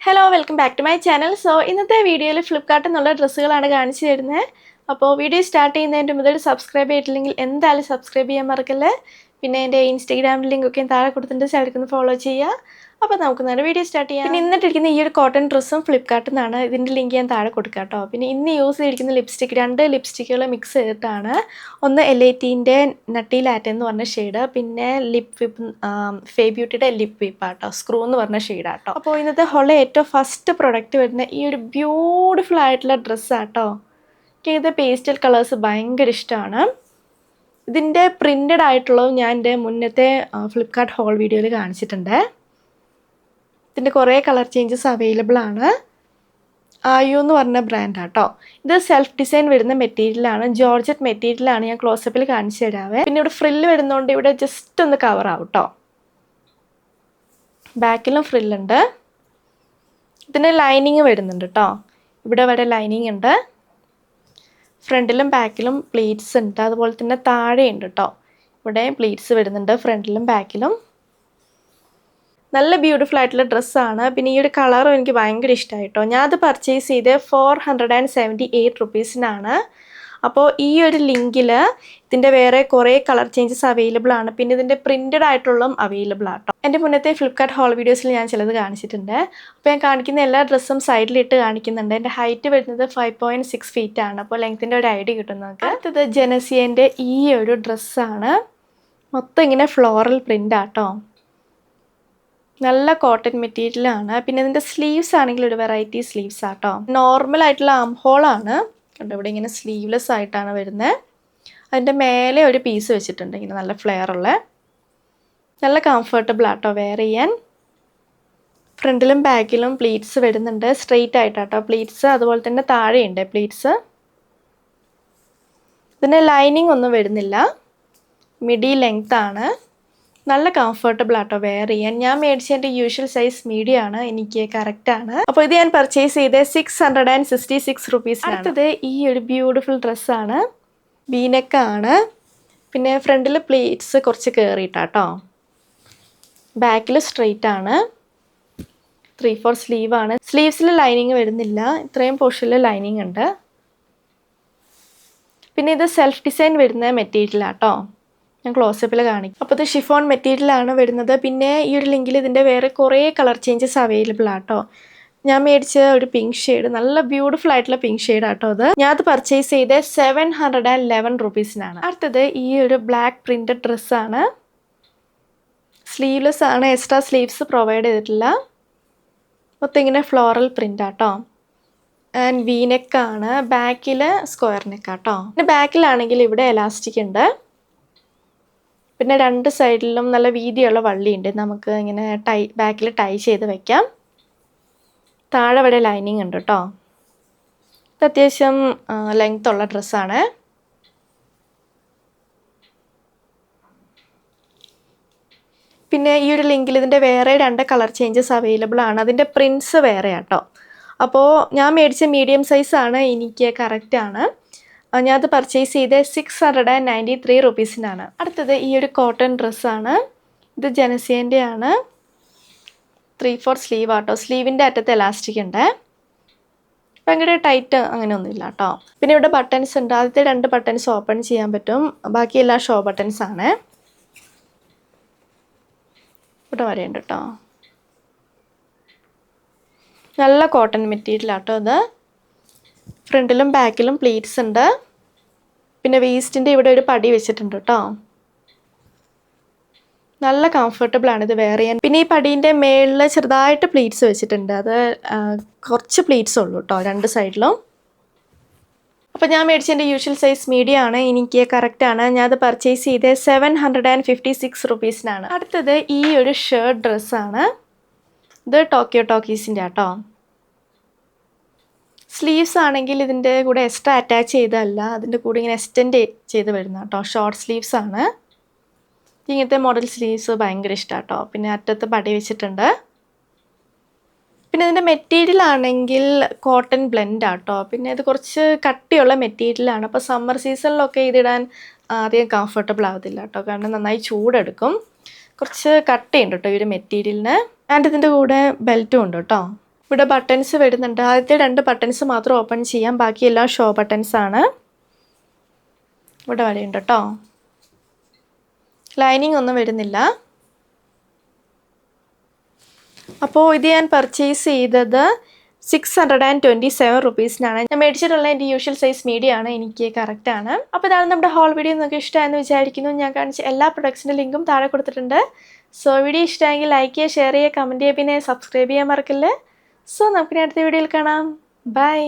Hello welcome back to my channel. ഇന്നത്തെ വീഡിയോയിൽ ഫ്ലിപ്കാർട്ടിൽ നിന്നുള്ള ഡ്രസ്സുകളാണ് കാണിച്ചു തരുന്നത്. അപ്പോൾ വീഡിയോ സ്റ്റാർട്ട് ചെയ്യുന്നതിൻ്റെ മുതൽ സബ്സ്ക്രൈബ് ചെയ്തിട്ടില്ലെങ്കിൽ എന്തായാലും സബ്സ്ക്രൈബ് ചെയ്യാൻ മറക്കല്ലേ. പിന്നെ എൻ്റെ ഇൻസ്റ്റാഗ്രാം ലിങ്കൊക്കെ താഴെ കൊടുത്തിട്ട് സൈഡിൽ ഫോളോ ചെയ്യുക. അപ്പോൾ നമുക്ക് നേരെ വീഡിയോ സ്റ്റാർട്ട് ചെയ്യാം. പിന്നെ ഇന്നിട്ടിരിക്കുന്ന ഈ ഒരു കോട്ടൺ ഡ്രസ്സും ഫ്ലിപ്കാർട്ടിൽ നിന്നാണ്. ഇതിൻ്റെ ലിങ്ക് ഞാൻ താഴെ കൊടുക്കാം കേട്ടോ. പിന്നെ ഇന്ന് യൂസ് ചെയ്തിരിക്കുന്ന ലിപ്സ്റ്റിക്ക് 2 ലിപ്സ്റ്റിക്കുകൾ മിക്സ് ചെയ്തിട്ടാണ്. ഒന്ന് LATൻ്റെ നട്ടി ലാറ്റ് എന്ന് പറഞ്ഞ ഷെയ്ഡ്, പിന്നെ ലിപ് വിപ്പ് ഫേ ബ്യൂട്ടിയുടെ ലിപ് വിപ്പ് ആട്ടോ, സ്ക്രൂ എന്ന് പറഞ്ഞ ഷെയ്ഡാട്ടോ. അപ്പോൾ ഇന്നത്തെ ഹോളിലെ ഏറ്റവും ഫസ്റ്റ് പ്രൊഡക്റ്റ് വരുന്ന ഈ ഒരു ബ്യൂട്ടിഫുൾ ആയിട്ടുള്ള ഡ്രസ്സാട്ടോ. ഇത് പേസ്റ്റൽ കളേഴ്സ് ഭയങ്കര ഇഷ്ടമാണ്. ഇതിൻ്റെ പ്രിൻ്റഡ് ആയിട്ടുള്ളത് ഞാൻ എൻ്റെ മുന്നത്തെ ഫ്ലിപ്കാർട്ട് ഹോൾ വീഡിയോയിൽ കാണിച്ചിട്ടുണ്ട്. ഇതിൻ്റെ കുറേ കളർ ചേഞ്ചസ് അവൈലബിൾ ആണ്. ആയു എന്ന് പറഞ്ഞ ബ്രാൻഡാട്ടോ. ഇത് സെൽഫ് ഡിസൈൻ വരുന്ന മെറ്റീരിയലാണ്, ജോർജറ്റ് മെറ്റീരിയലാണ്. ഞാൻ ക്ലോസപ്പിൽ കാണിച്ചു തരാവേ. പിന്നെ ഇവിടെ ഫ്രില്ല് വരുന്നതുകൊണ്ട് ഇവിടെ ജസ്റ്റ് ഒന്ന് കവർ ആവും കേട്ടോ. ബാക്കിലും ഫ്രില്ലുണ്ട്. ഇതിന് ലൈനിങ് വരുന്നുണ്ട് കേട്ടോ. ഇവിടെ വരെ ലൈനിങ് ഉണ്ട്. ഫ്രണ്ടിലും ബാക്കിലും പ്ലീറ്റ്സ് ഉണ്ട്. അതുപോലെ തന്നെ താഴെയുണ്ട് കേട്ടോ. ഇവിടെ പ്ലീറ്റ്സ് വരുന്നുണ്ട് ഫ്രണ്ടിലും ബാക്കിലും. നല്ല ബ്യൂട്ടിഫുൾ ആയിട്ടുള്ള ഡ്രസ്സാണ്. പിന്നെ ഈ ഒരു കളറും എനിക്ക് ഭയങ്കര ഇഷ്ടമായി കേട്ടോ. ഞാനത് പർച്ചേസ് ചെയ്ത് 478 റുപ്പീസിനാണ്. അപ്പോൾ ഈ ഒരു ലിങ്കിൽ ഇതിൻ്റെ വേറെ കുറേ കളർ ചേഞ്ചസ് അവൈലബിൾ ആണ്. പിന്നെ ഇതിൻ്റെ പ്രിൻ്റഡ് ആയിട്ടുള്ളതും അവൈലബിൾ ആട്ടോ. എൻ്റെ മുന്നത്തെ ഫ്ലിപ്കാർട്ട് ഹോൾ വീഡിയോസിൽ ഞാൻ ചിലത് കാണിച്ചിട്ടുണ്ട്. അപ്പോൾ ഞാൻ കാണിക്കുന്ന എല്ലാ ഡ്രസ്സും സൈഡിലിട്ട് കാണിക്കുന്നുണ്ട്. എൻ്റെ ഹൈറ്റ് വരുന്നത് 5.6 ഫീറ്റ് ആണ്. അപ്പോൾ ലെങ്ത്തിൻ്റെ ഒരു ഐഡിയ കിട്ടും നമുക്ക്. അടുത്തത് ജനസിയൻ്റെ ഈ ഒരു ഡ്രസ്സാണ്. മൊത്തം ഇങ്ങനെ ഫ്ലോറൽ പ്രിൻ്റ് ആട്ടോ. നല്ല കോട്ടൺ മെറ്റീരിയലാണ്. പിന്നെ ഇതിൻ്റെ സ്ലീവ്സ് ആണെങ്കിൽ ഒരു വെറൈറ്റി സ്ലീവ്സ് ആട്ടോ. നോർമൽ ആയിട്ടുള്ള ആം ഹോളാണ് കണ്ടോ. ഇവിടെ ഇങ്ങനെ സ്ലീവ്ലെസ് ആയിട്ടാണ് വരുന്നത്. അതിൻ്റെ മേലെ ഒരു പീസ് വെച്ചിട്ടുണ്ട് ഇങ്ങനെ നല്ല ഫ്ലെയർ ഉള്ള. നല്ല കംഫർട്ടബിൾ ആട്ടോ വെയർ ചെയ്യാൻ. ഫ്രണ്ടിലും ബാക്കിലും പ്ലീറ്റ്സ് വരുന്നുണ്ട്. സ്ട്രെയിറ്റ് ആയിട്ടാട്ടോ പ്ലീറ്റ്സ്. അതുപോലെ തന്നെ താഴെയുണ്ട് പ്ലീറ്റ്സ്. ഇതിന് ലൈനിങ് ഒന്നും വരുന്നില്ല. മിഡി ലെങ്ത് ആണ്. നല്ല കംഫർട്ടബിൾ ആട്ടോ വെയർ ചെയ്യാൻ. ഞാൻ മേടിച്ചതിൻ്റെ യൂഷ്വൽ സൈസ് മീഡിയം ആണ്. എനിക്ക് കറക്റ്റാണ്. അപ്പോൾ ഇത് ഞാൻ പർച്ചേസ് ചെയ്ത് 666 റുപ്പീസിനാണ്. അടുത്തത് ഈ ഒരു ബ്യൂട്ടിഫുൾ ഡ്രസ്സാണ്. വീനെക്കാണ്. പിന്നെ ഫ്രണ്ടിൽ പ്ലീറ്റ്സ് കുറച്ച് കയറിയിട്ടാട്ടോ. ബാക്കിൽ സ്ട്രെയിറ്റ് ആണ്. 3/4 സ്ലീവാണ്. സ്ലീവ്സിൽ ലൈനിങ് വരുന്നില്ല. ഇത്രയും പോർഷനിൽ ലൈനിങ് ഉണ്ട്. പിന്നെ ഇത് സെൽഫ് ഡിസൈൻ വരുന്ന മെറ്റീരിയലാട്ടോ. ഞാൻ ക്ലോസപ്പിൽ കാണിക്കും. അപ്പോൾ ഇത് ഷിഫോൺ മെറ്റീരിയലാണ് വരുന്നത്. പിന്നെ ഈ ഒരു ലിങ്കിൽ ഇതിൻ്റെ വേറെ കുറേ കളർ ചേഞ്ചസ് അവൈലബിൾ ആട്ടോ. ഞാൻ മേടിച്ച ഒരു പിങ്ക് ഷെയ്ഡ്, നല്ല ബ്യൂട്ടിഫുൾ ആയിട്ടുള്ള പിങ്ക് ഷെയ്ഡ് ആട്ടോ അത്. ഞാനത് പർച്ചേസ് ചെയ്ത് 711 റുപ്പീസിനാണ്. അടുത്തത് ഈ ഒരു ബ്ലാക്ക് പ്രിൻറ്റഡ് ഡ്രസ്സാണ്. സ്ലീവ്ലെസ് ആണ്. എക്സ്ട്രാ സ്ലീവ്സ് പ്രൊവൈഡ് ചെയ്തിട്ടില്ല. മൊത്തം ഇങ്ങനെ ഫ്ലോറൽ പ്രിൻ്റ് ആട്ടോ. ആൻഡ് വീനെക്കാണ്. ബാക്കിൽ സ്ക്വയർ നെക്കാട്ടോ. പിന്നെ ബാക്കിലാണെങ്കിൽ ഇവിടെ എലാസ്റ്റിക് ഉണ്ട്. പിന്നെ 2 സൈഡിലും നല്ല വീതിയുള്ള വള്ളിയുണ്ട്. നമുക്ക് ഇങ്ങനെ ബാക്കിൽ ടൈ ചെയ്ത് വെക്കാം. താഴെ ഇവിടെ ലൈനിങ് ഉണ്ട് കേട്ടോ. ഇത് അത്യാവശ്യം ലെങ്ത് ഉള്ള ഡ്രസ്സാണ്. പിന്നെ ഈ ഒരു ലിങ്കിൽ ഇതിൻ്റെ വേറെ 2 കളർ ചേഞ്ചസ് അവൈലബിൾ ആണ്. അതിൻ്റെ പ്രിൻറ്റ്സ് വേറെ ആട്ടോ. അപ്പോൾ ഞാൻ മേടിച്ച മീഡിയം സൈസാണ്. എനിക്ക് കറക്റ്റാണ്. ഞാനത് പർച്ചേസ് ചെയ്ത് 693 റുപ്പീസിനാണ്. അടുത്തത് ഈ ഒരു കോട്ടൺ ഡ്രസ്സാണ്. ഇത് ജനസിയൻ്റെ ആണ്. 3/4 സ്ലീവ് ആട്ടോ. സ്ലീവിൻ്റെ അറ്റത്ത് എലാസ്റ്റിക് ഉണ്ട്. ഭയങ്കര ടൈറ്റ് അങ്ങനെയൊന്നുമില്ല കേട്ടോ. പിന്നെ ഇവിടെ ബട്ടൺസ് ഉണ്ട്. ആദ്യത്തെ 2 ബട്ടൺസ് ഓപ്പൺ ചെയ്യാൻ പറ്റും. ബാക്കിയെല്ലാം ഷോ ബട്ടൺസ് ആണ്. ഇവിടെ വരെയുണ്ട് കേട്ടോ. നല്ല കോട്ടൺ മെറ്റീരിയൽ ആട്ടോ ഇത്. ഫ്രണ്ടിലും ബാക്കിലും പ്ലീറ്റ്സ് ഉണ്ട്. പിന്നെ വേസ്റ്റിൻ്റെ ഇവിടെ ഒരു പടി വെച്ചിട്ടുണ്ട് കേട്ടോ. നല്ല കംഫർട്ടബിൾ ആണ് ഇത് വെയർ ചെയ്യാൻ. പിന്നെ ഈ പടീൻ്റെ മേളിൽ ചെറുതായിട്ട് പ്ലീറ്റ്സ് വെച്ചിട്ടുണ്ട്. അത് കുറച്ച് പ്ലീറ്റ്സ് ഉള്ളൂ കേട്ടോ 2 സൈഡിലും. അപ്പോൾ ഞാൻ മേടിച്ചതിൻ്റെ യൂഷ്വൽ സൈസ് മീഡിയം ആണ്. എനിക്ക് കറക്റ്റാണ്. ഞാനത് പർച്ചേസ് ചെയ്ത് 756 റുപ്പീസിനാണ്. അടുത്തത് ഈ ഒരു ഷർട്ട് ഡ്രസ്സാണ്. ഇത് ടോക്കിയോ ടോക്കീസിൻ്റെ ആട്ടോ. സ്ലീവ്സ് ആണെങ്കിൽ ഇതിൻ്റെ കൂടെ എക്സ്ട്രാ അറ്റാച്ച് ചെയ്തതല്ല, അതിൻ്റെ കൂടെ ഇങ്ങനെ എക്സ്റ്റെൻഡ് ചെയ്ത് വരുന്ന കേട്ടോ. ഷോർട്ട് സ്ലീവ്സ് ആണ്. ഇങ്ങനത്തെ മോഡൽ സ്ലീവ്സ് ഭയങ്കര ഇഷ്ടമാണ് കേട്ടോ. പിന്നെ അറ്റത്ത് പടി വെച്ചിട്ടുണ്ട്. പിന്നെ ഇതിൻ്റെ മെറ്റീരിയൽ ആണെങ്കിൽ കോട്ടൺ ബ്ലെൻഡ് ആട്ടോ. പിന്നെ ഇത് കുറച്ച് കട്ടിയുള്ള മെറ്റീരിയലാണ്. അപ്പോൾ സമ്മർ സീസണിലൊക്കെ ഇതിടാൻ അധികം കംഫർട്ടബിൾ ആവത്തില്ല കേട്ടോ. കാരണം നന്നായി ചൂടെടുക്കും. കുറച്ച് കട്ടിയുണ്ട് കേട്ടോ ഈ ഒരു മെറ്റീരിയലിന്. ആൻഡ് ഇതിൻ്റെ കൂടെ ബെൽറ്റും ഉണ്ട് കേട്ടോ. ഇവിടെ ബട്ടൺസ് വരുന്നുണ്ട്. ആദ്യത്തെ 2 ബട്ടൺസ് മാത്രം ഓപ്പൺ ചെയ്യാം, ബാക്കിയെല്ലാം ഷോ ബട്ടൺസ് ആണ്. ഇവിടെ വരെയുണ്ട് കേട്ടോ. ലൈനിങ് ഒന്നും വരുന്നില്ല. അപ്പോൾ ഇത് ഞാൻ പർച്ചേസ് ചെയ്തത് 627 റുപ്പീസിനാണ്. ഞാൻ മേടിച്ചിട്ടുള്ള എൻ്റെ യൂഷ്വൽ സൈസ് മീഡിയം ആണ്, എനിക്ക് കറക്റ്റാണ്. അപ്പോൾ ഇതാണ് നമ്മുടെ ഹോൾ വീഡിയോ. നിങ്ങൾക്ക് ഇഷ്ടമായെന്ന് വിചാരിക്കുന്നു. ഞാൻ കാണിച്ച എല്ലാ പ്രൊഡക്ട്സിൻ്റെ ലിങ്കും താഴെ കൊടുത്തിട്ടുണ്ട്. സോ വീഡിയോ ഇഷ്ടമായെങ്കിൽ ലൈക്ക് ചെയ്യുക, ഷെയർ ചെയ്യുക, കമൻറ്റ് ചെയ്യുക, പിന്നെ സബ്സ്ക്രൈബ് ചെയ്യാൻ മറക്കല്ലേ. സോ നമുക്കിനി അടുത്ത വീഡിയോയിൽ കാണാം. ബൈ.